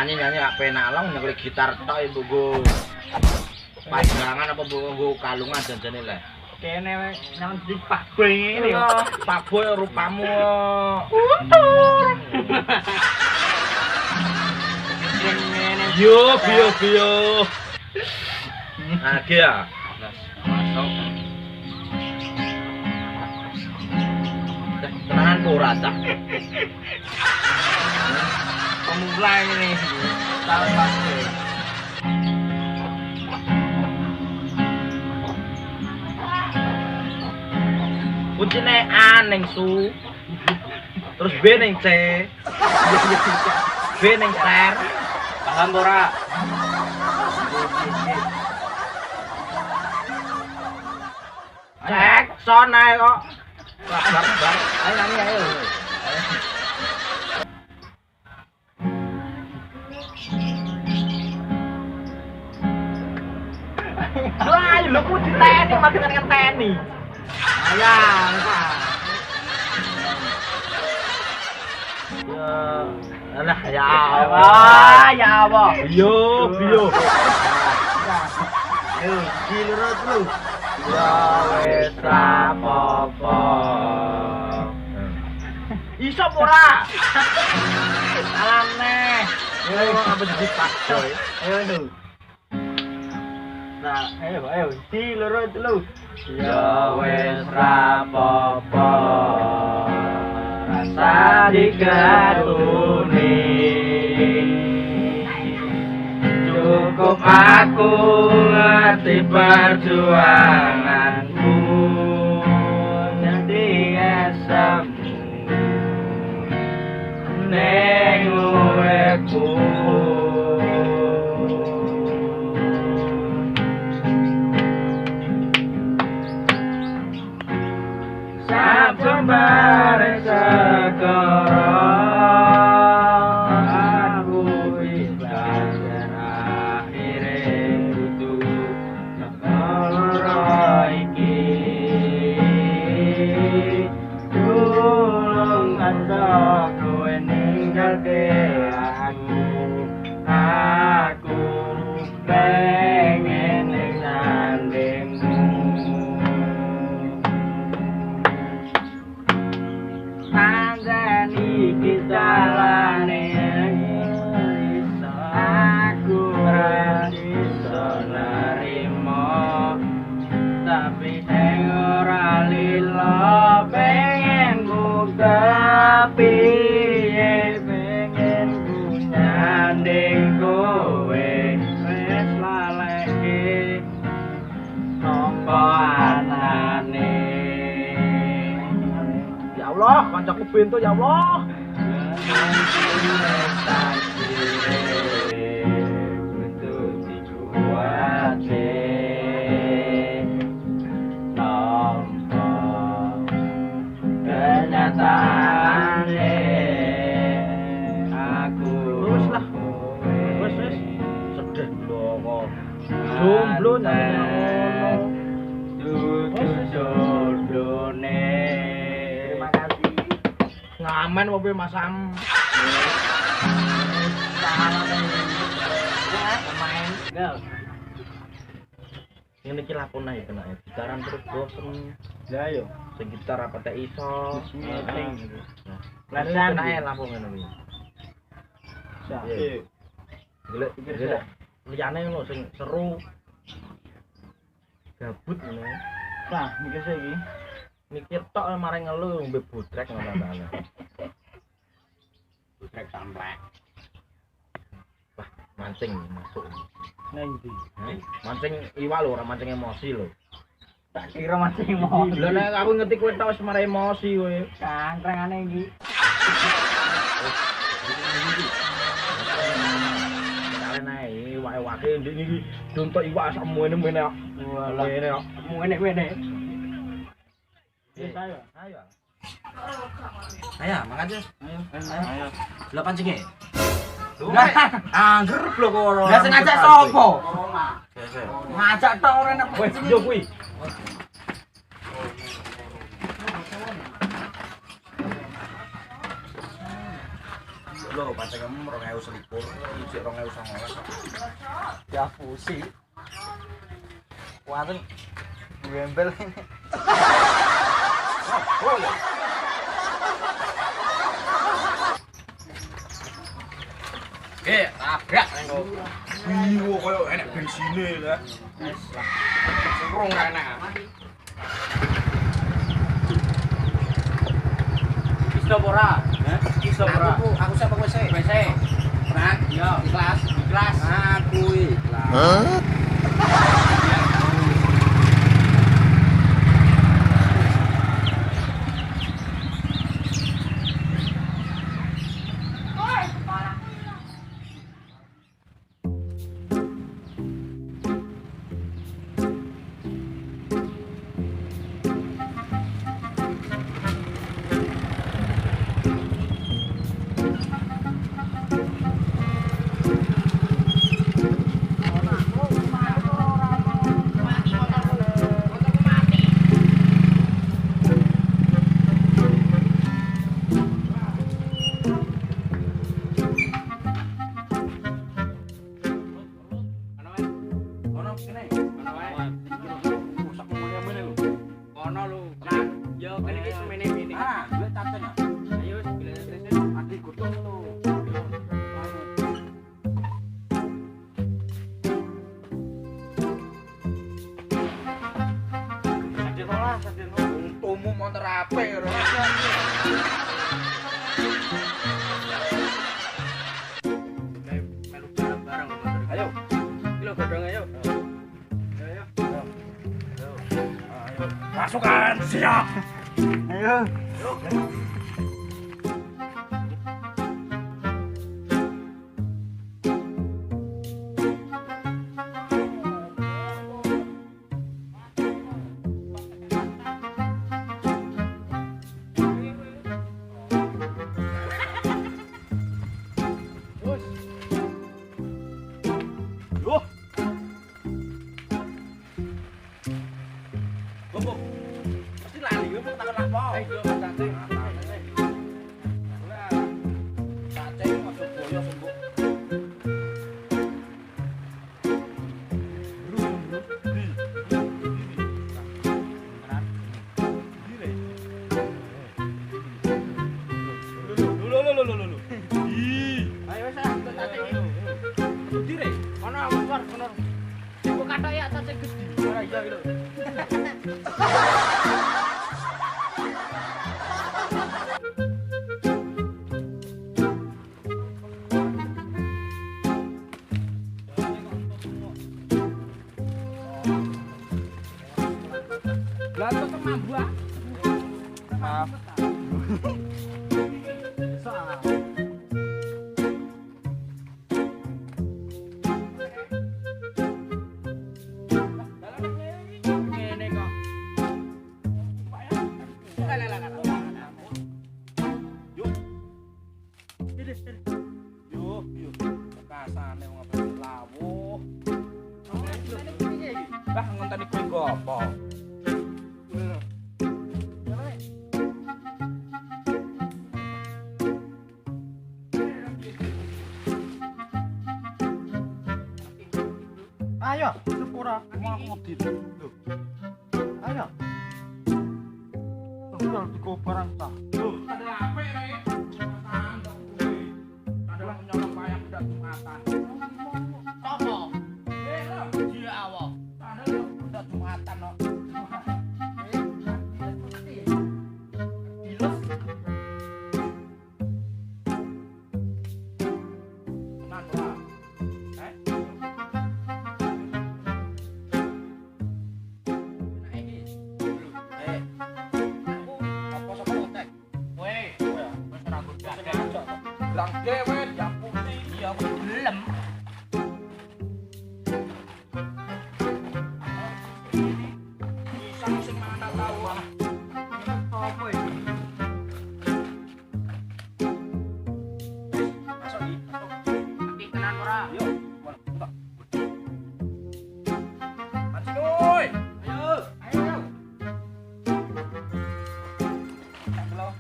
nyanyi gak penak lah nyekel gitar tok ibu go. Pajangan apa nggo kalungan janjane le. Kene nang di Pak Boy ngene yo. Pak Boy rupamu. Yo bio. Nah, ya. Masuk. Tenanan ora cah. Pemula ini. Tahu pasti. Kuncine A ning su. Terus B ning C. B ning ter. Paham ora? Cek son ae kok. Bar. Ayo nyanyi ayo. Lah, lu ku diteni makin dengan teni. Ayang, Pak. Ya, alah ya apa? Bio. Ayo, dilurut lu. Ya wis rapopo. Iso ora? Salane. Yo apa dipak coy. Ayo lu. Nah, ayo, dilurut lu. Ya wis rapopo. Rasa digaduni. Cukup aku ngerti perjuanganku. Jadi esamu ning uripku. Saben bareng segara aku ikhlas yen akhire kudu negara iki. Tulung kanca kowe ninggalke aku pengen ning sandingmu. Panjen iki dalane iso aku ora iso nerimo, tapi sing ora lila pengen ku kepiye, pengen ku nyanding kowe wis laleke nopo anane. Ya Allah, kancaku pintu ya Allah. Kenyataannya aku wis sedih loh jomblo nyanyi jodone. Terima kasih. Ngamen mobil Mas Sam. Pemain. Gal. Ini iki lakon ae kena gitaran terus bosen. Ya yo, sing gitar apa teh iso. Lan ae lampung ngono kuwi. Siap. Golek pikir liyane lho sing seru. Gabut ngono. Nah, mikir iki. Mikir tok mareng ngelu ngombe butrek ngono-ngono. Butrek samplek. Wah, mancing masuk. Nang ndi? Mancing iwak lho, ora mancing emosi lho. Tak kira mancing emosi. Lha nek aku ngerti kowe tok wis marang emosi kowe. Kantrengane iki. Kalen ae iwak-iwake ndek iki dontok iwak sak muene-muene kok. Walah, ngene kok. Muene-muene. Ayo. Ayo, makasih. Ayo. Lho pancingnya. Lah, angger blok ora. Lah sing ngajak sapa? Ngajak tok ora enak. Wis yo kuwi. lho, pancengmu 2021, ijik 2019. Ya fusi. Waten gembel ini. Oh ya. Tabrak engko. Iyo koyo enek bensine ya. Wis lah. Semprong ra enak. Bisa ora? Hah? Bisa ora? Aku siapa wis e? WC. Berat, yo. Ikhlas. Ikhlas. Aku ikhlas. Hah? Untukmu montor ape ora. Melu bareng-bareng. Ayo. Kilo godhong ayo. Ayo. Ayo. Pasukan siap. Ayo. Pasti lali kowe takon apa? Ayo cacing. Ora. Cacing masuk boyo sembuk. Ayo wis ah, cacing iki. Dire, ana luar kono. Iku kathok ya cacing gede. Ora iya iki lho. Lah tetep mambu ah. Maaf. Ngene kok. Yuk. Yuk, yuk. Kasane wong apa lawuh. Bah ngonteni kowe nggo apa? Ayo, sepura. Mau aku ngedit. Loh. Ayo. Udah digo barang ta. Loh, ada apa rek? Jumatan kok kowe. Adalah menyolong bayang udah Jumatan. Sopo? Lho, dia awo. Ada udah Jumatan kok. Diles. Tenan ora? Bilang dewe yang putih ya belum. Bisa sing mana tahu malah. Apa ini? Masuk iki, masuk. Tapi tenan ora? Yo, buka. Mancing oi. Ayo, ayo. Tak belok.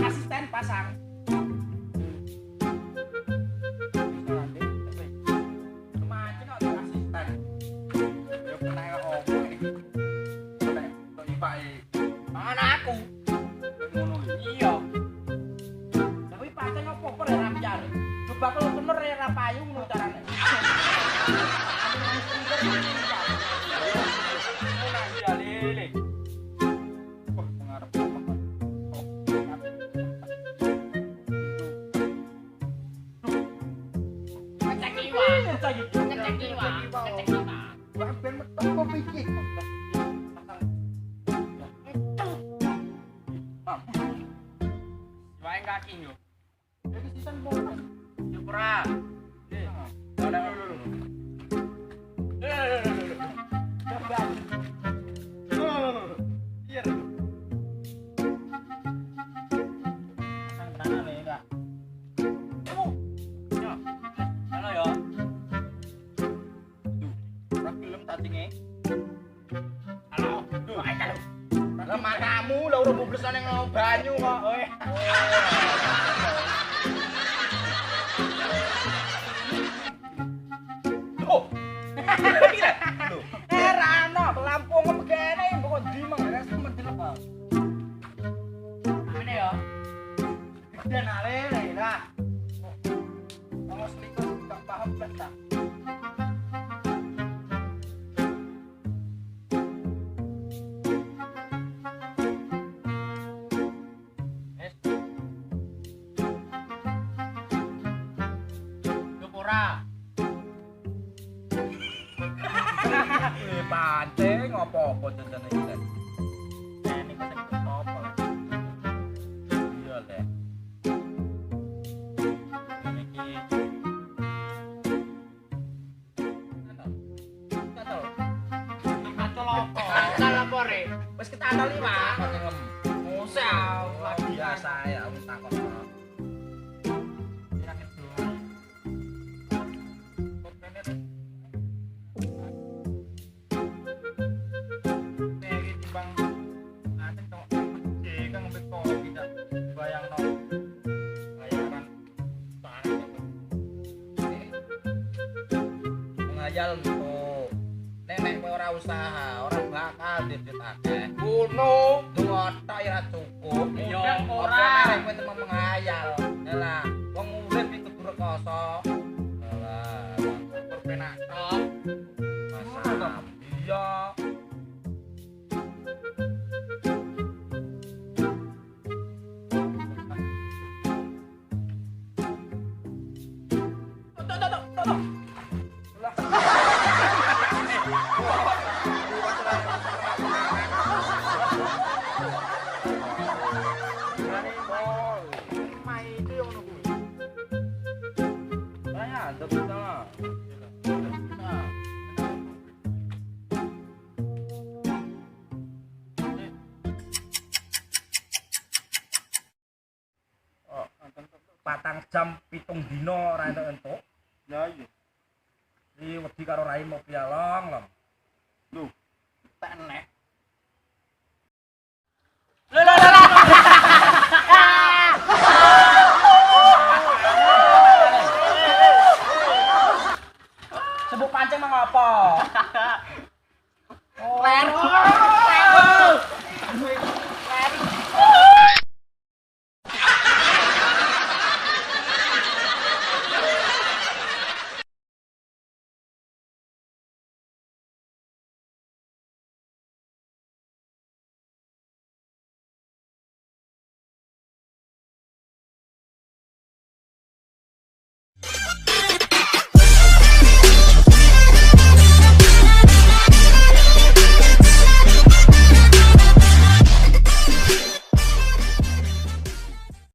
Asisten pasang. Kemana kok asisten? Ya pernah ngomong ini. Kok ibake. Mana aku? Ngono iya. Tapi pancen opo-opo ya rapian. Coba kalau bener ya ra payu ngono carane. Matamu lah udah bublesan yang banyu kok. Oh. Rano Lampung begene kok ndi mengres medhi apa. Amene ya. Gede nalele lah. Kalau selingkuh gak paham kan tak. Pancing apa-apa jajan iki. Ini kok sing apa? Iya deh. Iki. Katal. Katal apa? Katal apa re? Wis ketantal iki, Pak. Musa lagi biasa ya wis takon. Ngayal tuh nenek ora usaha ora bakal duit akeh kuno ngotak ya cukup iya ora kowe temen mengayal lah wong urip iki kudu rekoso lah perpenak tok masa iya patang jam 7 dina ora entuk. Ya iya. Iki wedi karo rai mau pialong lho. Lho, tak enek. Sebut pancing mang apa?